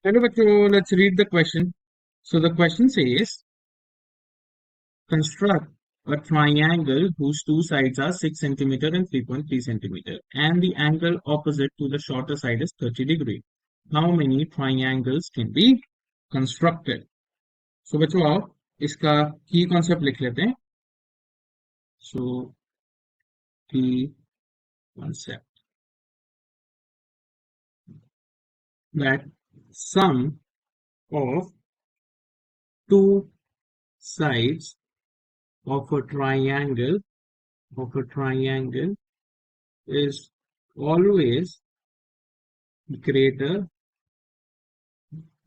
Hello, bachcho. Let's read the question. So the question says, construct a triangle whose two sides are 6 centimeter and 3.3 centimeter, and the angle opposite to the shorter side is 30 degree. How many triangles can be constructed? So बच्चों आओ इसका की concept लिख लेते हैं. So key concept that sum of two sides of a triangle is always greater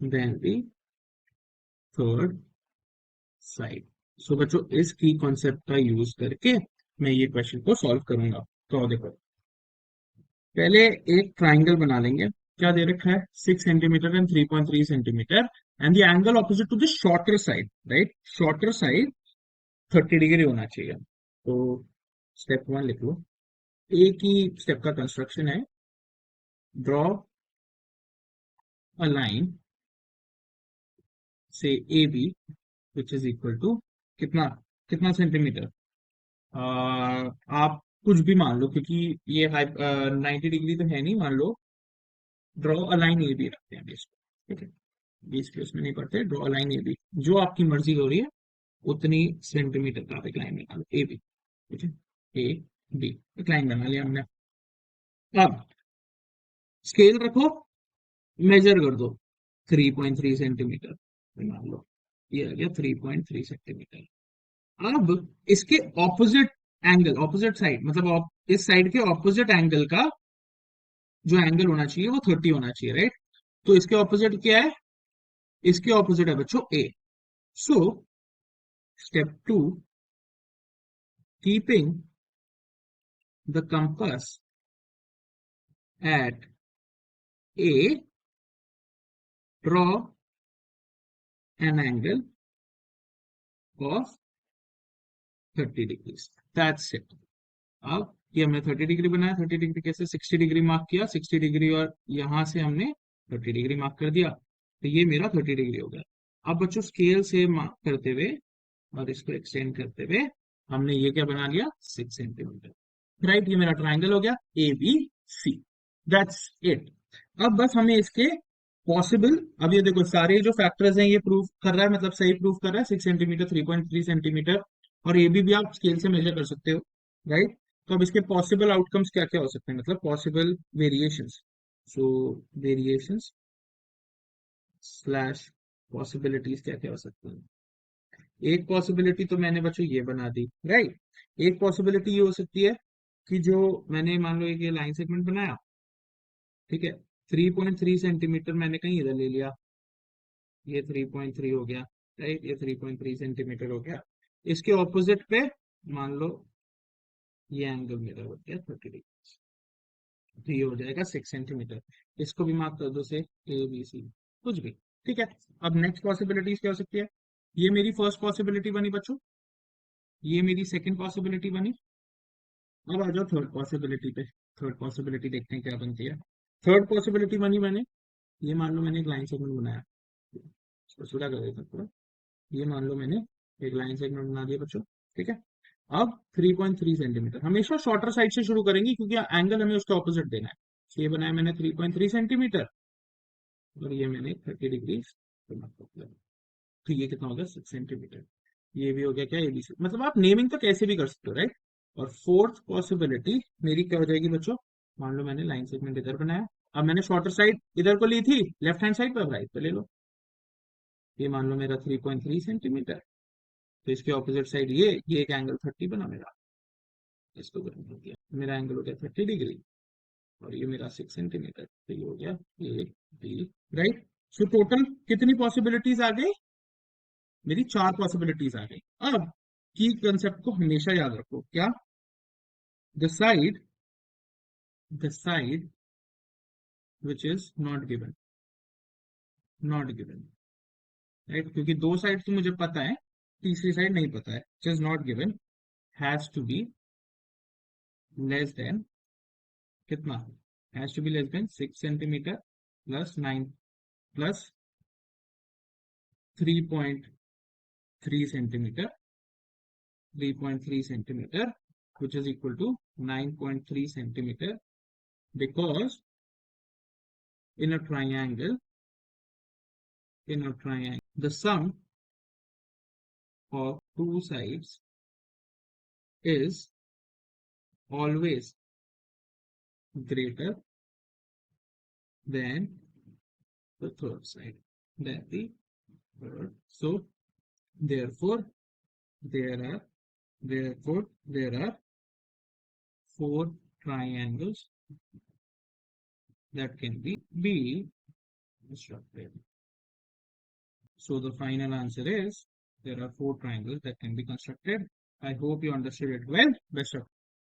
than the third side. So बच्चों इस की कॉन्सेप्ट का यूज करके मैं ये क्वेश्चन को सॉल्व करूंगा. तो देखो पहले एक ट्राइंगल बना लेंगे. क्या दे रखा है? 6 centimetre and 3.3 centimetre and the angle opposite to the shorter side, right? Shorter side 30 degree होना चाहिए. तो स्टेप वन लिख लो. एक ही स्टेप का कंस्ट्रक्शन है. ड्रॉ अ लाइन से A B which is equal to कितना कितना सेंटीमीटर. आप कुछ भी मान लो क्योंकि ये 90 डिग्री तो है नहीं. मान लो draw a line A B रखते हैं बेस पे. ठीक है, बेस पे उसमें नहीं पढ़ते. Draw a line A B, जो आपकी मर्जी हो रही है उतनी सेंटीमीटर का आप एक लाइन बना लो ए बी. ठीक है, ए बी एक लाइन बना लिया हमने. अब स्केल रखो, मेजर कर दो. 3.3 सेंटीमीटर मान लो, ये आ गया 3.3 सेंटीमीटर. अब इसके ऑपोजिट एंगल, ऑपोजिट साइड मतलब इस साइड के ऑपोजिट एंगल का जो एंगल होना चाहिए वो 30 होना चाहिए, राइट? तो इसके ऑपोजिट क्या है? इसके ऑपोजिट है बच्चों A. So step two, keeping the compass at A, draw an angle of 30 degree. That's it. अब ये हमने 30 डिग्री बनाया. 30 डिग्री कैसे? 60 डिग्री मार्क किया, 60 डिग्री, और यहां से हमने 30 डिग्री मार्क कर दिया. तो ये मेरा 30 डिग्री हो गया. अब बच्चों स्केल से मार्क करते हुए और इसको एक्सटेंड करते हुए हमने ये क्या बना लिया? 6 सेंटीमीटर. राइट, ये मेरा ट्राइंगल हो गया A B C. That's it. अब बस हमें इसके पॉसिबल, अब ये देखो सारे जो फैक्टर्स हैं ये प्रूव कर रहा है, मतलब सही प्रूव कर रहा है. 6 सेंटीमीटर, 3.3 सेंटीमीटर और ए बी भी आप स्केल से मेजर कर सकते हो, राइट? तो अब इसके पॉसिबल आउटकम्स क्या क्या हो सकते हैं, मतलब पॉसिबल वेरिएशंस. सो वेरिएशंस स्लैश पॉसिबिलिटीज क्या क्या हो सकती हैं. एक पॉसिबिलिटी तो मैंने बच्चों ये बना दी, राइट? एक पॉसिबिलिटी ये हो सकती है कि जो मैंने मान लो एक ये लाइन सेगमेंट बनाया, ठीक है, 3.3 सेंटीमीटर मैंने कहीं इधर ले लिया, ये 3.3 हो गया, राइट? ये 3.3 सेंटीमीटर हो गया. इसके ऑपोजिट पे मान लो ये एंगल मेरा हो गया 30 डिग्री. तो ये हो जाएगा 6 सेंटीमीटर. इसको भी मार्क कर दो से ए बी सी, कुछ भी. ठीक है, अब नेक्स्ट पॉसिबिलिटीज क्या हो सकती है? ये मेरी फर्स्ट पॉसिबिलिटी बनी बच्चों, ये मेरी सेकंड पॉसिबिलिटी बनी. अब आ जाओ थर्ड पॉसिबिलिटी पे. थर्ड पॉसिबिलिटी देखते हैं क्या बनती है. थर्ड पॉसिबिलिटी बनी मैंने, ये मान लो मैंने एक लाइन सेगमेंट बनाया, इसको सीधा कर देता हूँ पूरा. ये मान लो मैंने एक लाइन सेगमेंट बना दिया बच्चों. ठीक है, अब 3.3 सेंटीमीटर. हमेशा शॉर्टर साइड से शुरू करेंगे क्योंकि एंगल हमें उसके ऑपोजिट देना है. तो ये बनाया मैंने 3.3 सेंटीमीटर और ये मैंने 30 डिग्री. तो ये कितना हो गया? 6 सेंटीमीटर. ये भी हो गया क्या? एबीसी. मतलब आप नेमिंग तो कैसे भी कर सकते हो, राइट? और फोर्थ पॉसिबिलिटी मेरी क्या हो जाएगी बच्चों? मान लो मैंने लाइन सेगमेंट इधर बनाया, अब मैंने शॉर्टर साइड इधर को ली थी लेफ्ट हैंड साइड पर, राइट पे ले लो. ये मान लो मेरा 3.3 सेंटीमीटर. तो इसके ऑपोजिट साइड ये एक एंगल 30 बना मेरा. इसको कर दिया, मेरा एंगल हो गया 30 डिग्री और ये मेरा 6 सेंटीमीटर. तो ये हो गया A B, right? So total कितनी पॉसिबिलिटीज आ गई? मेरी 4 पॉसिबिलिटीज आ गई. अब की कंसेप्ट को हमेशा याद रखो. क्या? The side which is not given, right? क्योंकि दो साइड तो मुझे पता है, तीसरी साइड नहीं पता है. Which is not given has to be less than कितना? Has to be less than 6 centimetre plus 9 plus 3.3 centimeter, 3.3 centimeter, which is equal to 9.3 centimeter, because in a triangle, the sum of two sides is always greater than the third side, than the third. So therefore there are four triangles that can be constructed. So the final answer is there are four triangles that can be constructed. I hope you understood it well. Best of